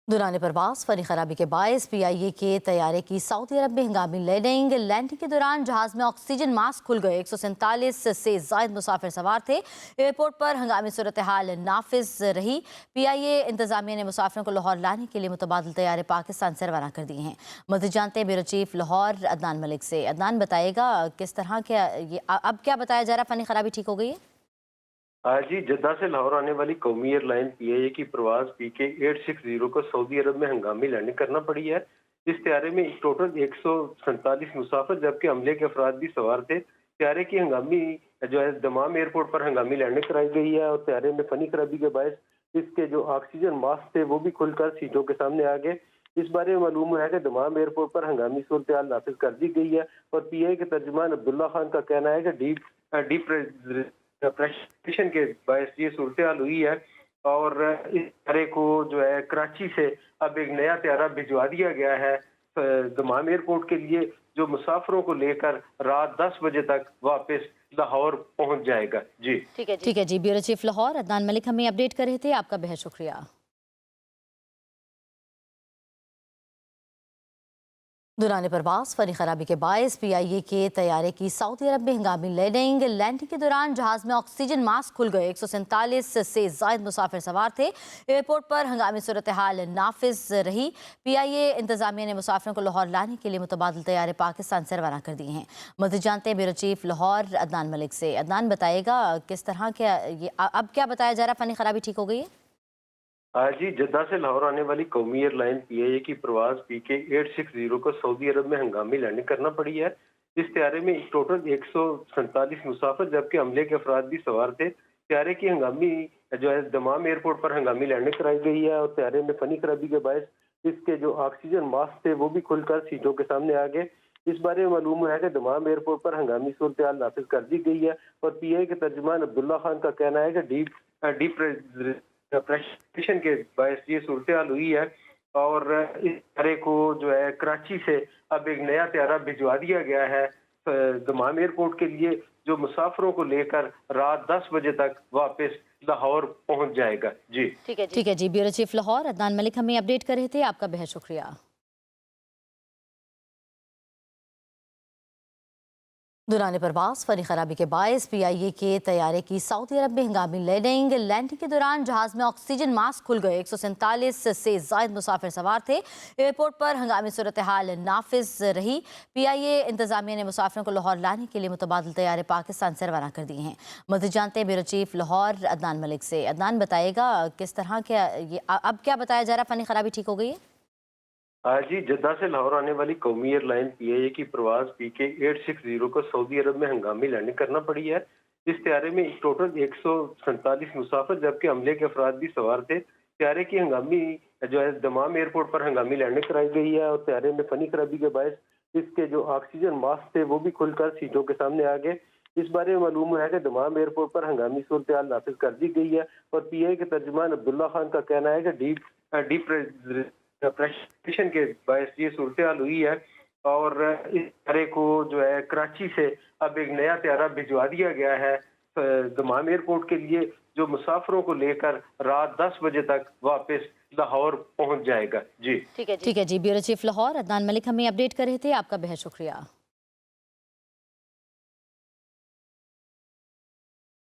दौरान परवास फनी खराबी के बायस PIA के तैयारे की सऊदी अरब में हंगामी लैंडिंग के दौरान जहाज में ऑक्सीजन मास्क खुल गए। 147 से जायद मुसाफिर सवार थे। एयरपोर्ट पर हंगामी सूरत हाल नाफिज रही। PIA इंतजामिया ने मुसाफिरों को लाहौर लाने के लिए मुतबादिल तैयारे पाकिस्तान से रवाना कर दिए हैं। मज़ीद जानते हैं ब्यूरो चीफ लाहौर अदनान मलिक से। अदनान, बताएगा किस तरह के अब क्या बताया जा रहा है, फनी खराबी ठीक हो गई है? जी, जद्दा से लाहौर आने वाली कौमी एयरलाइन PIA की प्रवास PK860 को सऊदी अरब में हंगामी लैंडिंग करना पड़ी है। इस त्यारे में टोटल 147 मुसाफिर जबकि अमले के अफराद भी सवार थे। त्यारे की हंगामी जो है दमाम एयरपोर्ट पर हंगामी लैंडिंग कराई गई है और त्यारे में फनी खराबी के बायस इसके जो ऑक्सीजन मास्क थे वो भी खुलकर सीटों के सामने आ गए। इस बारे में मालूम है कि दमाम एयरपोर्ट पर हंगामी सूरत हाल नाफिज कर दी गई है और PIA के तर्जुमान अब्दुल्ला खान का कहना है कि डीप प्रेशर के बायस ये सूरत हाल हुई है और इस त्यारे को जो है कराची से अब एक नया त्यारा भिजवा दिया गया है दमाम एयरपोर्ट के लिए, जो मुसाफिरों को लेकर रात 10 बजे तक वापस लाहौर पहुंच जाएगा। जी ठीक है जी। ब्यूरो चीफ लाहौर अदनान मलिक हमें अपडेट कर रहे थे। आपका बेहद शुक्रिया। दौरान परवास फनी खराबी के बायस PIA के तैयारे की सऊदी अरब में हंगामी लैंडिंग के दौरान जहाज में ऑक्सीजन मास्क खुल गए। 147 से जायद मुसाफिर सवार थे। एयरपोर्ट पर हंगामी सूरत हाल नाफिज रही। PIA इंतजामिया ने मुसाफिरों को लाहौर लाने के लिए मुतबादिल तैयारे पाकिस्तान से रवाना कर दिए हैं। मज़ीद जानते हैं ब्यूरो चीफ लाहौर अदनान मलिक से। अदनान, बताएगा किस तरह के अब क्या बताया जा रहा है, फनी खराबी ठीक हो गई है? जी, जद्दा से लाहौर आने वाली कौमी एयरलाइन PIA की प्रवास PK860 को सऊदी अरब में हंगामी लैंडिंग करना पड़ी है। इस त्यारे में टोटल 147 मुसाफिर जबकि अमले के अफराद भी सवार थे। त्यारे की हंगामी जो है दमाम एयरपोर्ट पर हंगामी लैंडिंग कराई गई है और त्यारे में फनी खराबी के बायस इसके जो ऑक्सीजन मास्क थे वो भी खुलकर सीटों के सामने आ गए। इस बारे में मालूम है कि दमाम एयरपोर्ट पर हंगामी सूरत हाल नाफिज कर दी गई है और PIA के तर्जुमान अब्दुल्ला खान का कहना है कि डीप प्रेशर के बायस ये सूरत हाल हुई है और इस त्यारे को जो है कराची से अब एक नया त्यारा भिजवा दिया गया है दमाम एयरपोर्ट के लिए, जो मुसाफिरों को लेकर रात 10 बजे तक वापस लाहौर पहुंच जाएगा। जी ठीक है जी। ब्यूरो चीफ लाहौर अदनान मलिक हमें अपडेट कर रहे थे। आपका बेहद शुक्रिया। दौरान परवास फनी खराबी के बायस PIA के तैयारे की सऊदी अरब में हंगामी लैंडिंग के दौरान जहाज में ऑक्सीजन मास्क खुल गए। 147 से जायद मुसाफिर सवार थे। एयरपोर्ट पर हंगामी सूरत हाल नाफिज रही। PIA इंतजामिया ने मुसाफिरों को लाहौर लाने के लिए मुतबादिल तैयारे पाकिस्तान से रवाना कर दिए हैं। मज़ीद जानते हैं ब्यूरो चीफ लाहौर अदनान मलिक से। अदनान, बताएगा किस तरह के अब क्या बताया जा रहा है, फनी खराबी ठीक हो गई है? जी, जद्दा से लाहौर आने वाली कौमी एयरलाइन PIA की प्रवास PK860 को सऊदी अरब में हंगामी लैंडिंग करना पड़ी है। इस त्यारे में टोटल 147 मुसाफिर जबकि अमले के अफराद भी सवार थे। त्यारे की हंगामी जो है दमाम एयरपोर्ट पर हंगामी लैंडिंग कराई गई है और त्यारे में फनी खराबी के बायस इसके जो ऑक्सीजन मास्क थे वो भी खुलकर सीटों के सामने आ गए। इस बारे में मालूम है कि दमाम एयरपोर्ट पर हंगामी सूरत हाल नाफिज कर दी गई है और PIA के तर्जुमान अब्दुल्ला खान का कहना है कि डीप प्रेशर के बायस ये सूरत हाल हुई है और इस त्यारे को जो है कराची से अब एक नया त्यारा भिजवा दिया गया है दमाम एयरपोर्ट के लिए, जो मुसाफिरों को लेकर रात 10 बजे तक वापस लाहौर पहुंच जाएगा। जी ठीक है जी। ब्यूरो चीफ लाहौर अदनान मलिक हमें अपडेट कर रहे थे। आपका बेहद शुक्रिया।